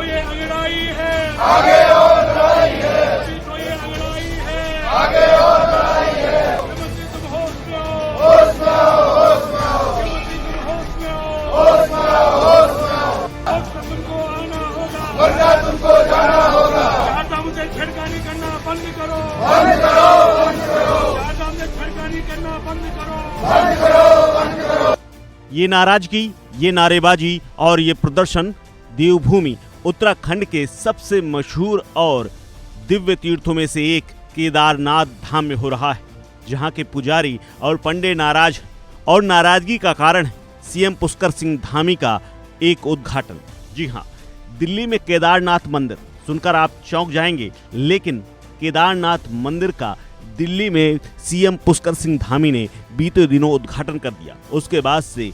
ये अंगड़ाई है, आगे और लड़ाई है, अभी तो ये अंगड़ाई है, आगे और लड़ाई है। मुख्यमंत्री तुम होश में आओ, होश में आओ, होश में आओ, मुख्यमंत्री तुम होश में आओ, होश में आओ, होश में आओ, होश में तुमको आना होगा, वरना तुमको जाना होगा। ज्यादा मुझे छेड़खानी करना बंद करो, बंद करो, बंद करो, ज्यादा मुझे छेड़खानी करना बंद करो, बंद करो, बंद करो। ये नाराजगी, ये नारेबाजी और ये प्रदर्शन देवभूमि उत्तराखंड के सबसे मशहूर और दिव्य तीर्थों में से एक केदारनाथ धाम में हो रहा है, जहां के पुजारी और पंडे नाराज हैं और नाराजगी का कारण है सीएम पुष्कर सिंह धामी का एक उद्घाटन। जी हां, दिल्ली में केदारनाथ मंदिर सुनकर आप चौंक जाएंगे, लेकिन केदारनाथ मंदिर का दिल्ली में सीएम पुष्कर सिंह धामी ने बीते दिनों उद्घाटन कर दिया। उसके बाद से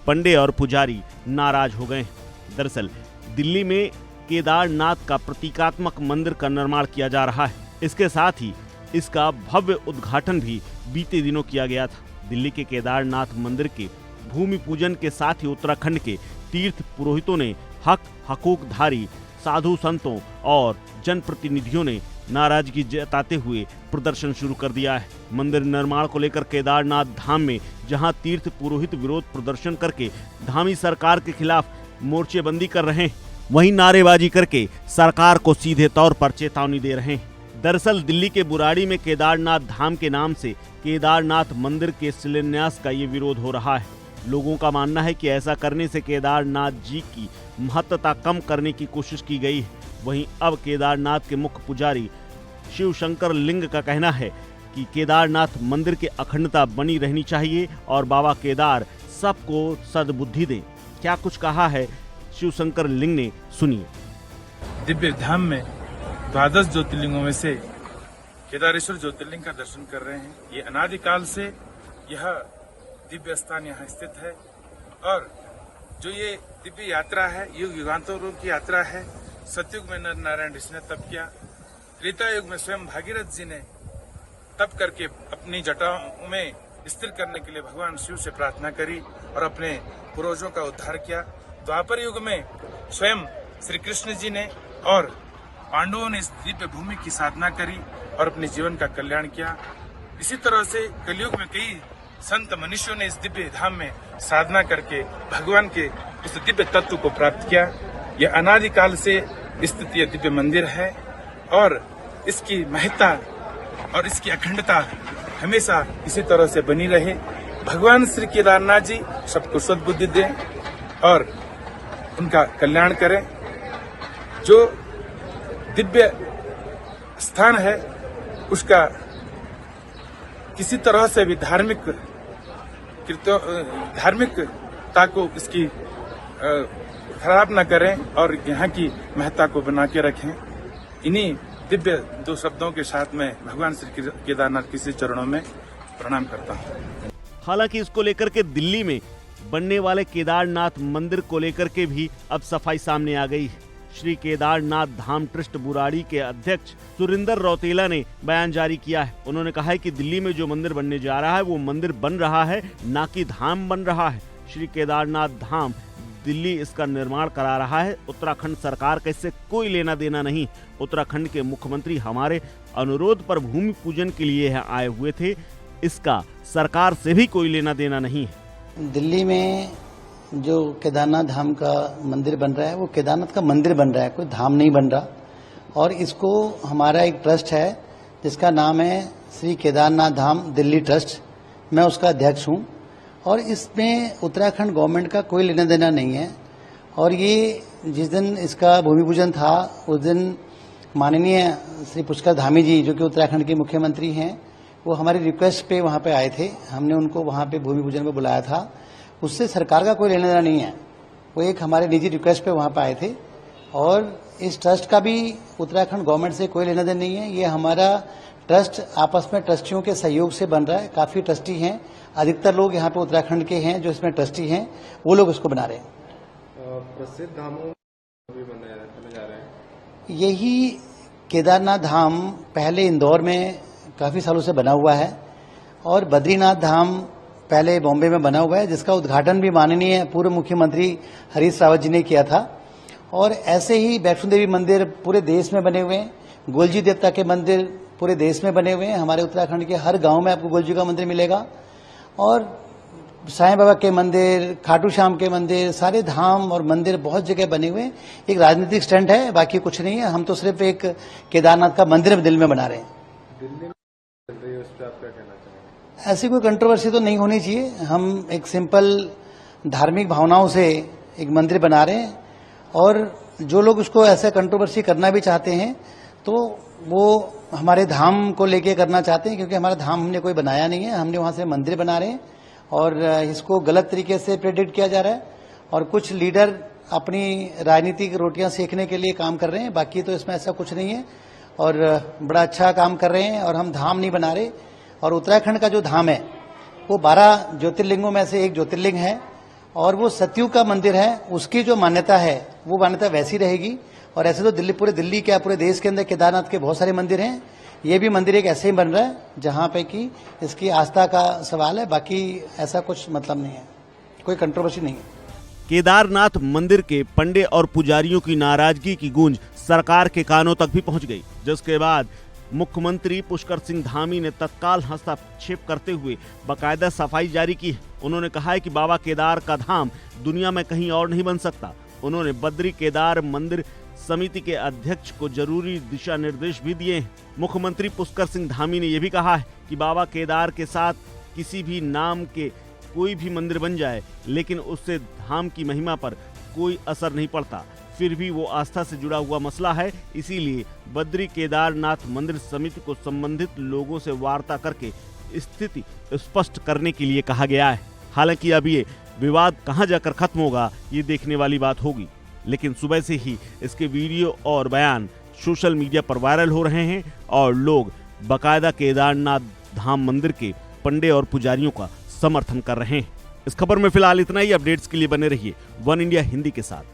पंडे और पुजारी नाराज हो गए हैं। दरअसल दिल्ली में केदारनाथ का प्रतीकात्मक मंदिर का निर्माण किया जा रहा है। इसके साथ ही इसका भव्य उद्घाटन भी बीते दिनों किया गया था। दिल्ली के केदारनाथ मंदिर के भूमि पूजन के साथ ही उत्तराखंड के तीर्थ पुरोहितों ने हकूकधारी साधु संतों और जनप्रतिनिधियों ने नाराजगी जताते हुए प्रदर्शन शुरू कर दिया है। मंदिर निर्माण को लेकर केदारनाथ धाम में जहां तीर्थ पुरोहित विरोध प्रदर्शन करके धामी सरकार के खिलाफ मोर्चेबंदी कर रहे हैं, वहीं नारेबाजी करके सरकार को सीधे तौर पर चेतावनी दे रहे हैं। दरअसल दिल्ली के बुराड़ी में केदारनाथ धाम के नाम से केदारनाथ मंदिर के शिलान्यास का ये विरोध हो रहा है। लोगों का मानना है कि ऐसा करने से केदारनाथ जी की महत्ता कम करने की कोशिश की गई है। वहीं अब केदारनाथ के मुख्य पुजारी शिव शंकर लिंग का कहना है कि केदारनाथ मंदिर की अखंडता बनी रहनी चाहिए और बाबा केदार सबको सद्बुद्धि दें। क्या कुछ कहा है शिव शंकर लिंग ने, सुनिए। दिव्य धाम में द्वादश ज्योतिर्लिंगों में से केदारेश्वर ज्योतिर्लिंग का दर्शन कर रहे हैं। ये अनादिकाल से यह दिव्य स्थान यहाँ स्थित है और जो ये दिव्य यात्रा है, युग युगांतरों की यात्रा है। सतयुग में नर नारायण ऋषि ने तप किया, त्रेता युग में स्वयं भागीरथ जी ने तप करके अपनी जटाओं में स्थिर करने के लिए भगवान शिव से प्रार्थना करी और अपने पूर्वजों का उद्धार किया। द्वापर युग में स्वयं श्री कृष्ण जी ने और पांडवों ने इस दिव्य भूमि की साधना करी और अपने जीवन का कल्याण किया। इसी तरह से कलयुग में कई संत मनुष्यों ने इस दिव्य धाम में साधना करके भगवान के उस दिव्य तत्व को प्राप्त किया। यह अनादिकाल से स्थित यह दिव्य मंदिर है और इसकी महत्ता और इसकी अखंडता हमेशा इसी तरह से बनी रहे। भगवान श्री केदारनाथ जी सबको सद्बुद्धि दें और उनका कल्याण करें। जो दिव्य स्थान है उसका किसी तरह से भी धार्मिकता को इसकी खराब न करें और यहाँ की महत्ता को बना के रखें। इन्हीं दिव्य दो शब्दों के साथ में भगवान श्री केदारनाथ के चरणों में प्रणाम करता हूँ। हालांकि इसको लेकर के दिल्ली में बनने वाले केदारनाथ मंदिर को लेकर के भी अब सफाई सामने आ गई है। श्री केदारनाथ धाम ट्रस्ट बुराड़ी के अध्यक्ष सुरिंदर रौतेला ने बयान जारी किया है। उन्होंने कहा है कि दिल्ली में जो मंदिर बनने जा रहा है वो मंदिर बन रहा है, ना कि धाम बन रहा है। श्री केदारनाथ धाम दिल्ली इसका निर्माण करा रहा है। उत्तराखंड सरकार का इससे कोई लेना देना नहीं। उत्तराखंड के मुख्यमंत्री हमारे अनुरोध पर भूमि पूजन के लिए यहाँ आए हुए थे। इसका सरकार से भी कोई लेना देना नहीं है। दिल्ली में जो केदारनाथ धाम का मंदिर बन रहा है वो केदारनाथ का मंदिर बन रहा है, कोई धाम नहीं बन रहा। और इसको हमारा एक ट्रस्ट है जिसका नाम है श्री केदारनाथ धाम दिल्ली ट्रस्ट। मैं उसका अध्यक्ष हूँ और इसमें उत्तराखंड गवर्नमेंट का कोई लेना देना नहीं है। और ये जिस दिन इसका भूमि पूजन था उस दिन माननीय श्री पुष्कर धामी जी जो कि उत्तराखंड के मुख्यमंत्री हैं, वो हमारी रिक्वेस्ट पे वहाँ पे आए थे। हमने उनको वहाँ पे भूमि पूजन पे बुलाया था। उससे सरकार का कोई लेना देना नहीं है। वो एक हमारे निजी रिक्वेस्ट पे वहाँ पे आए थे और इस ट्रस्ट का भी उत्तराखंड गवर्नमेंट से कोई लेना देना नहीं है। ये हमारा ट्रस्ट आपस में ट्रस्टियों के सहयोग से बन रहा है। काफी ट्रस्टी हैं, अधिकतर लोग यहाँ पे उत्तराखंड के हैं जो इसमें ट्रस्टी हैं, वो लोग इसको बना रहे हैं। प्रसिद्ध धामों भी बने जा रहे हैं। यही केदारनाथ धाम पहले इंदौर में काफी सालों से बना हुआ है और बद्रीनाथ धाम पहले बॉम्बे में बना हुआ है, जिसका उद्घाटन भी माननीय पूर्व मुख्यमंत्री हरीश रावत जी ने किया था। और ऐसे ही वैष्णो देवी मंदिर पूरे देश में बने हुए हैं, गोलजी देवता के मंदिर पूरे देश में बने हुए हैं। हमारे उत्तराखंड के हर गांव में आपको गोलजी का मंदिर मिलेगा और साईं बाबा के मंदिर, खाटू श्याम के मंदिर, सारे धाम और मंदिर बहुत जगह बने हुए हैं। एक राजनीतिक स्टंट है, बाकी कुछ नहीं है। हम तो सिर्फ एक केदारनाथ का मंदिर दिल में बना रहे हैं। दिल्ली में चल रही है, उस पर आप क्या कहना चाहेंगे? ऐसी कोई कंट्रोवर्सी तो नहीं होनी चाहिए। हम एक सिंपल धार्मिक भावनाओं से एक मंदिर बना रहे हैं और जो लोग उसको ऐसा कंट्रोवर्सी करना भी चाहते हैं तो वो हमारे धाम को लेके करना चाहते हैं, क्योंकि हमारा धाम हमने कोई बनाया नहीं है। हमने वहां से मंदिर बना रहे हैं और इसको गलत तरीके से प्रेडिक्ट किया जा रहा है और कुछ लीडर अपनी राजनीतिक रोटियां सेकने के लिए काम कर रहे हैं। बाकी तो इसमें ऐसा कुछ नहीं है और बड़ा अच्छा काम कर रहे हैं और हम धाम नहीं बना रहे। और उत्तराखंड का जो धाम है वो 12 ज्योतिर्लिंगों में से एक ज्योतिर्लिंग है और वो सतयुग का मंदिर है। उसकी जो मान्यता है वो मान्यता वैसी रहेगी। और ऐसे तो पूरे दिल्ली क्या पूरे देश के अंदर केदारनाथ के बहुत सारे मंदिर हैं। ये भी मंदिर एक ऐसे ही बन रहा है जहां पे कि इसकी आस्था का सवाल है। बाकी ऐसा कुछ मतलब नहीं है, कोई कंट्रोवर्सी नहीं है। केदारनाथ मंदिर के पंडे और पुजारियों की नाराजगी की गूंज सरकार के कानों तक भी पहुंच गई, जिसके बाद मुख्यमंत्री पुष्कर सिंह धामी ने तत्काल हस्तक्षेप करते हुए बाकायदा सफाई जारी की है। उन्होंने कहा है कि बाबा केदार का धाम दुनिया में कहीं और नहीं बन सकता। उन्होंने बद्री केदार मंदिर समिति के अध्यक्ष को जरूरी दिशा निर्देश भी दिए हैं। मुख्यमंत्री पुष्कर सिंह धामी ने यह भी कहा है कि बाबा केदार के साथ किसी भी नाम के कोई भी मंदिर बन जाए, लेकिन उससे धाम की महिमा पर कोई असर नहीं पड़ता। फिर भी वो आस्था से जुड़ा हुआ मसला है, इसीलिए बद्री केदारनाथ मंदिर समिति को संबंधित लोगों से वार्ता करके स्थिति स्पष्ट करने के लिए कहा गया है। हालांकि अब ये विवाद कहां जाकर खत्म होगा ये देखने वाली बात होगी, लेकिन सुबह से ही इसके वीडियो और बयान सोशल मीडिया पर वायरल हो रहे हैं और लोग बाकायदा केदारनाथ धाम मंदिर के पंडे और पुजारियों का समर्थन कर रहे हैं। इस खबर में फिलहाल इतना ही। अपडेट्स के लिए बने रहिए वन इंडिया हिंदी के साथ।